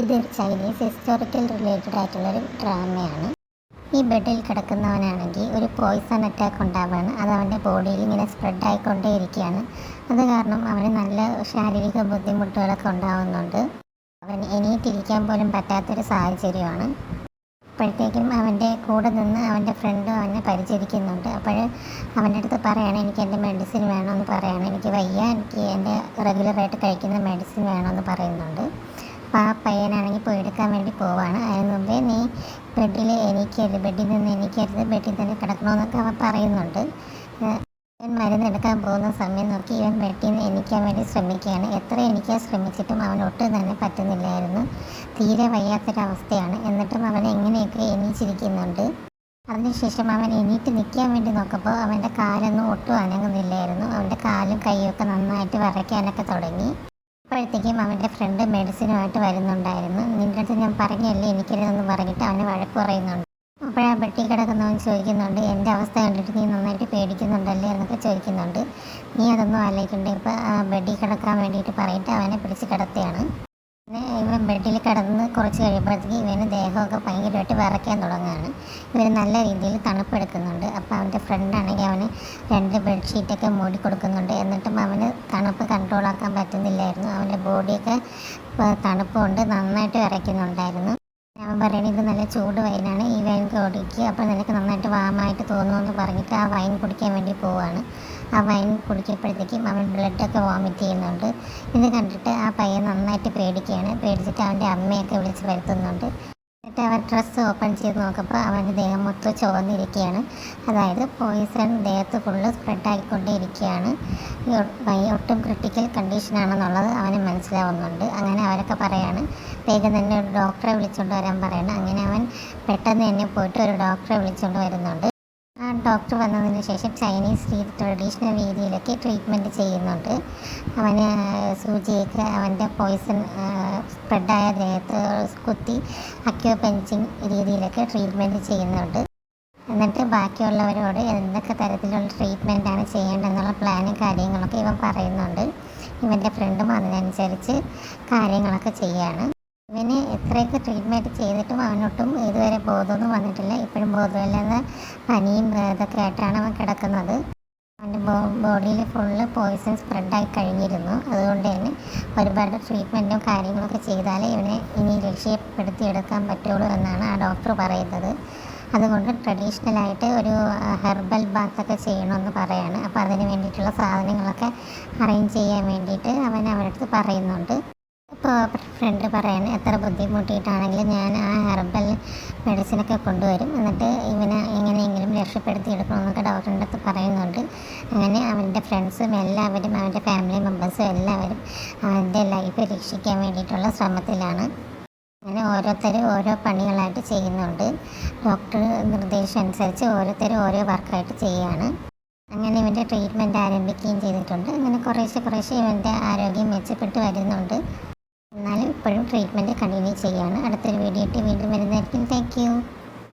ഇതൊരു Chinese historical related ആയിട്ടുള്ളൊരു ഡ്രാമയാണ്. ഈ ബെഡിൽ കിടക്കുന്നവനാണെങ്കിൽ ഒരു പോയിസൺ അറ്റാക്ക് ഉണ്ടാവുകയാണ്. അത് അവൻ്റെ ബോഡിയിൽ ഇങ്ങനെ സ്പ്രെഡ് ആയിക്കൊണ്ടേ ഇരിക്കുകയാണ്. അത് കാരണം അവന് നല്ല ശാരീരിക ബുദ്ധിമുട്ടുകളൊക്കെ ഉണ്ടാകുന്നുണ്ട്. അവന് എണീറ്റിരിക്കാൻ പോലും പറ്റാത്തൊരു സാഹചര്യമാണ്. അപ്പോഴത്തേക്കും അവൻ്റെ കൂടെ നിന്ന് അവൻ്റെ ഫ്രണ്ടും അവനെ പരിചരിക്കുന്നുണ്ട്. അപ്പോൾ അവൻ്റെ അടുത്ത് പറയാണ്, എനിക്ക് എൻ്റെ മെഡിസിൻ വേണമെന്ന് പറയാണ്. എനിക്ക് വയ്യ, എനിക്ക് എൻ്റെ റെഗുലറായിട്ട് കഴിക്കുന്ന മെഡിസിൻ വേണമെന്ന് പറയുന്നുണ്ട്. അപ്പോൾ ആ പയ്യനാണെങ്കിൽ പോയി എടുക്കാൻ വേണ്ടി പോവാണ്. അതിന് മുമ്പേ നീ ബെഡിൽ എണീക്കരുത്, ബെഡിൽ നിന്ന് എണീക്കരുത്, ബെഡിൽ തന്നെ കിടക്കണമെന്നൊക്കെ അവൻ പറയുന്നുണ്ട്. ഇവൻ മരുന്ന് എടുക്കാൻ പോകുന്ന സമയം നോക്കി ഇവൻ ബെഡിൽ നിന്ന് എണീക്കാൻ വേണ്ടി ശ്രമിക്കുകയാണ്. എത്ര എണീക്കാൻ ശ്രമിച്ചിട്ടും അവൻ ഒട്ടും തന്നെ പറ്റുന്നില്ലായിരുന്നു. തീരെ വയ്യാത്തൊരവസ്ഥയാണ്. എന്നിട്ടും അവൻ എങ്ങനെയൊക്കെ എണീച്ചിരിക്കുന്നുണ്ട്. അതിനുശേഷം അവൻ എണീറ്റ് നിൽക്കാൻ വേണ്ടി നോക്കുമ്പോൾ അവൻ്റെ കാലൊന്നും ഒട്ടും അനങ്ങുന്നില്ലായിരുന്നു. അവൻ്റെ കാലും കൈയൊക്കെ നന്നായിട്ട് വിറയ്ക്കാനൊക്കെ തുടങ്ങി. അപ്പോഴത്തേക്കും അവൻ്റെ ഫ്രണ്ട് മെഡിസിനുമായിട്ട് വരുന്നുണ്ടായിരുന്നു. നിൻ്റെ അടുത്ത് ഞാൻ പറഞ്ഞല്ലേ എനിക്കരുതെന്ന് പറഞ്ഞിട്ട് അവനെ വഴക്ക് പറയുന്നുണ്ട്. അപ്പോഴാ ബെഡിൽ കിടക്കുന്നവൻ ചോദിക്കുന്നുണ്ട്, എൻ്റെ അവസ്ഥ കണ്ടിട്ട് നീ നന്നായിട്ട് പേടിക്കുന്നുണ്ടല്ലേ എന്നൊക്കെ ചോദിക്കുന്നുണ്ട്. നീ അതൊന്നും ആലോചിക്കണ്ട, ഇപ്പോൾ ബെഡിൽ കിടക്കാൻ വേണ്ടിയിട്ട് പറഞ്ഞിട്ട് അവനെ പിടിച്ച് കിടത്തുകയാണ്. ഇവൻ ബെഡിൽ കിടന്ന് കുറച്ച് കഴിയുമ്പോഴത്തേക്ക് ഇവന് ദേഹമൊക്കെ ഭയങ്കരമായിട്ട് വിറയ്ക്കാൻ തുടങ്ങുകയാണ്. ഇവന് നല്ല രീതിയിൽ തണുപ്പെടുക്കുന്നുണ്ട്. അപ്പോൾ അവൻ്റെ ഫ്രണ്ടാണെങ്കിൽ അവന് 2 ബെഡ്ഷീറ്റൊക്കെ മൂടി കൊടുക്കുന്നുണ്ട്. എന്നിട്ടും അവന് തണുപ്പ് കൺട്രോളാക്കാൻ പറ്റുന്നില്ലായിരുന്നു. അവൻ്റെ ബോഡിയൊക്കെ തണുപ്പ് കൊണ്ട് നന്നായിട്ട് വിറയ്ക്കുന്നുണ്ടായിരുന്നു. അവൻ പറയണത് ഇത് നല്ല ചൂട് വൈനാണ്, ഈ വൈൻ കുടിക്കുക, അപ്പോൾ നിനക്ക് നന്നായിട്ട് വാമായിട്ട് തോന്നുമെന്ന് പറഞ്ഞിട്ട് ആ വൈൻ കുടിക്കാൻ വേണ്ടി പോവുകയാണ്. ആ വൈൻ കുടിക്കുമ്പോഴത്തേക്കും അവൻ ബ്ലഡൊക്കെ വോമിറ്റ് ചെയ്യുന്നുണ്ട്. ഇത് കണ്ടിട്ട് ആ പയ്യൻ നന്നായിട്ട് പേടിക്കുകയാണ്. പേടിച്ചിട്ട് അവൻ്റെ അമ്മയൊക്കെ വിളിച്ച് വരുത്തുന്നുണ്ട്. എന്നിട്ട് അവൻ ഡ്രസ്സ് ഓപ്പൺ ചെയ്ത് നോക്കുമ്പോൾ അവൻ്റെ ദേഹം മൊത്തം ചുവന്നിരിക്കുകയാണ്. അതായത് പോയിസൺ ദേഹത്ത് ഫുള്ള് സ്പ്രെഡായിക്കൊണ്ടേ ഇരിക്കുകയാണ്. ഒട്ടും ക്രിട്ടിക്കൽ കണ്ടീഷനാണെന്നുള്ളത് അവന് മനസ്സിലാവുന്നുണ്ട്. അങ്ങനെ അവരൊക്കെ പറയാണ്, വേഗം തന്നെ ഒരു ഡോക്ടറെ വിളിച്ചുകൊണ്ട് വരാൻ പറയണം. അങ്ങനെ അവൻ പെട്ടെന്ന് തന്നെ പോയിട്ട് ഒരു ഡോക്ടറെ വിളിച്ചുകൊണ്ട് വരുന്നുണ്ട്. ആ ഡോക്ടർ വന്നതിന് ശേഷം ചൈനീസ് ട്രഡീഷണൽ രീതിയിലൊക്കെ ട്രീറ്റ്മെൻറ്റ് ചെയ്യുന്നുണ്ട്. അവന് സൂചിയൊക്കെ അവൻ്റെ പോയിസൺ സ്പ്രെഡായ ദേഹത്ത് കുത്തി അക്യൂപഞ്ചിങ് രീതിയിലൊക്കെ ട്രീറ്റ്മെൻറ്റ് ചെയ്യുന്നുണ്ട്. എന്നിട്ട് ബാക്കിയുള്ളവരോട് എന്തൊക്കെ തരത്തിലുള്ള ട്രീറ്റ്മെൻറ്റാണ് ചെയ്യേണ്ടതെന്നുള്ള പ്ലാനും കാര്യങ്ങളൊക്കെ ഇവൻ പറയുന്നുണ്ട്. ഇവൻ്റെ ഫ്രണ്ടും അതിനനുസരിച്ച് കാര്യങ്ങളൊക്കെ ചെയ്യുകയാണ്. ഇവന് എത്രയൊക്കെ ട്രീറ്റ്മെൻറ്റ് ചെയ്തിട്ടും അവനൊട്ടും ഇതുവരെ ബോധമൊന്നും വന്നിട്ടില്ല. ഇപ്പോഴും ബോധമില്ലാതെ പനിയും ഇതൊക്കെ ആയിട്ടാണ് അവൻ കിടക്കുന്നത്. അവൻ്റെ ബോഡിയിൽ ഫുള്ള് പോയിസൺ സ്പ്രെഡായി കഴിഞ്ഞിരുന്നു. അതുകൊണ്ട് തന്നെ ഒരുപാട് ട്രീറ്റ്മെൻറ്റും കാര്യങ്ങളൊക്കെ ചെയ്താലേ ഇവനെ ഇനി രക്ഷപ്പെടുത്തിയെടുക്കാൻ പറ്റുള്ളൂ എന്നാണ് ആ ഡോക്ടർ പറയുന്നത്. അതുകൊണ്ട് ട്രഡീഷണലായിട്ട് ഒരു ഹെർബൽ ബാത്തൊക്കെ ചെയ്യണമെന്ന് പറയാണ്. അപ്പോൾ അതിന് വേണ്ടിയിട്ടുള്ള സാധനങ്ങളൊക്കെ അറേഞ്ച് ചെയ്യാൻ വേണ്ടിയിട്ട് അവൻ അവരുടെ അടുത്ത് പറയുന്നുണ്ട്. അപ്പോൾ ഫ്രണ്ട് പറയാണ്, എത്ര ബുദ്ധിമുട്ടിയിട്ടാണെങ്കിലും ഞാൻ ആ ഹെർബൽ മെഡിസിനൊക്കെ കൊണ്ടുവരും, എന്നിട്ട് ഇവനെ എങ്ങനെയെങ്കിലും രക്ഷപ്പെടുത്തിയെടുക്കണമെന്നൊക്കെ ഡോക്ടറിൻ്റെ അടുത്ത് പറയുന്നുണ്ട്. അങ്ങനെ അവൻ്റെ ഫ്രണ്ട്സും എല്ലാവരും അവൻ്റെ ഫാമിലി മെമ്പേഴ്സും എല്ലാവരും അവൻ്റെ ലൈഫ് രക്ഷിക്കാൻ വേണ്ടിയിട്ടുള്ള ശ്രമത്തിലാണ്. അങ്ങനെ ഓരോരുത്തരും ഓരോ പണികളായിട്ട് ചെയ്യുന്നുണ്ട്. ഡോക്ടർ നിർദ്ദേശം അനുസരിച്ച് ഓരോരുത്തരും ഓരോ വർക്കായിട്ട് ചെയ്യുകയാണ്. അങ്ങനെ ഇവൻ്റെ ട്രീറ്റ്മെൻറ്റ് ആരംഭിക്കുകയും ചെയ്തിട്ടുണ്ട്. അങ്ങനെ കുറേശ്ശെ ഇവൻ്റെ ആരോഗ്യം മെച്ചപ്പെട്ട് വരുന്നുണ്ട്. എന്നാലും ഇപ്പോഴും ട്രീറ്റ്മെൻറ്റ് കണ്ടിന്യൂ ചെയ്യുകയാണ്. അടുത്തൊരു വീഡിയോ ആയിട്ട് വീണ്ടും വരുന്നതായിരിക്കും. Thank you.